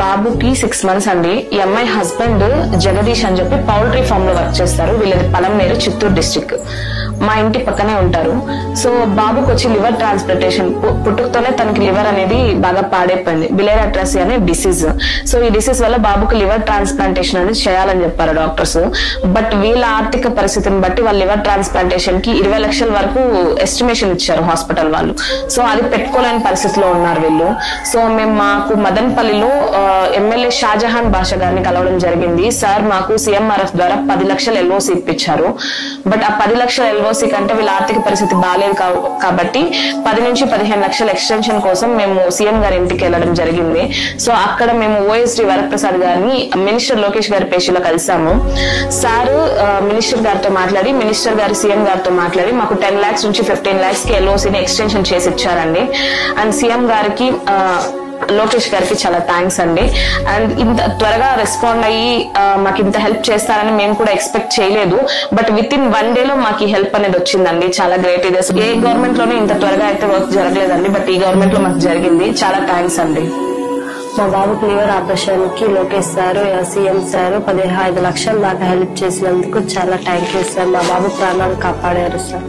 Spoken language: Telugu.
బాబుకి 6 months అండి. ఈ అమ్మాయి హస్బెండ్ జగదీష్ అని చెప్పి పౌల్ట్రీ ఫామ్ లో వర్క్ చేస్తారు. వీళ్ళది పలంనేరు, చిత్తూరు డిస్ట్రిక్ట్. మా ఇంటి పక్కనే ఉంటారు. సో బాబుకి వచ్చి లివర్ ట్రాన్స్ప్లాంటేషన్, పుట్టుకతోనే తనకి లివర్ అనేది బాగా పాడైపోయింది, బిలేరియా అట్రాసి అనే డిసీజ్. సో ఈ డిసీజ్ వల్ల బాబుకి లివర్ ట్రాన్స్ప్లాంటేషన్ అనేది చేయాలని చెప్పారు డాక్టర్స్. బట్ వీళ్ళ ఆర్థిక పరిస్థితిని బట్టి వాళ్ళ లివర్ ట్రాన్స్ప్లాంటేషన్ కి 20 లక్షల వరకు ఎస్టిమేషన్ ఇచ్చారు హాస్పిటల్ వాళ్ళు. సో అది పెట్టుకోలేని పరిస్థితిలో ఉన్నారు వీళ్ళు. సో మేము మాకు మదన్పల్లిలో ఎమ్మెల్యే షాజహాన్ బాషా గారిని కలవడం జరిగింది. సార్ మాకు సీఎంఆర్ఎఫ్ ద్వారా 10 లక్షల ఎల్ఓసి ఇప్పించారు. బట్ ఆ 10 లక్షల ఎల్ఓసి కంటే వీళ్ళ ఆర్థిక పరిస్థితి బాగాలేదు కాబట్టి 10 నుంచి 15 లక్షల ఎక్స్టెన్షన్ కోసం మేము సీఎం గారి ఇంటికి వెళ్ళడం జరిగింది. సో అక్కడ మేము ఓఎస్డి వరప్రసాద్ గారిని మినిస్టర్ లోకేష్ గారి పేషిలో కలిసాము. సార్ మినిస్టర్ గారితో మాట్లాడి, మినిస్టర్ గారు సీఎం గారితో మాట్లాడి మాకు 10 lakhs నుంచి 15 lakhs కి ఎల్ఓసిని ఎక్స్టెన్షన్ చేసి ఇచ్చారండి. అండ్ సీఎం గారికి, లోకేష్ గారికి చాలా థ్యాంక్స్ అండి. అండ్ ఇంత త్వరగా రెస్పాండ్ అయ్యి మాకు ఇంత హెల్ప్ చేస్తారని మేము కూడా ఎక్స్పెక్ట్ చేయలేదు. బట్ విత్ ఇన్ 1 day లో మాకు ఈ హెల్ప్ అనేది వచ్చిందండి. చాలా గ్రేట్. ఇది ఏ గవర్నమెంట్ లోనే ఇంత త్వరగా అయితే వర్క్ జరగలేదండి, బట్ ఈ గవర్నమెంట్ లో మాకు జరిగింది. చాలా థ్యాంక్స్ అండి. మా బాబుకి లివర్ ఆపరేషన్ కి లోకేష్ సార్, సీఎం సార్ 15 లక్షలు దాకా హెల్ప్ చేసినందుకు చాలా థ్యాంక్ యూ సార్. మా బాబు ప్రాణాలు కాపాడారు సార్.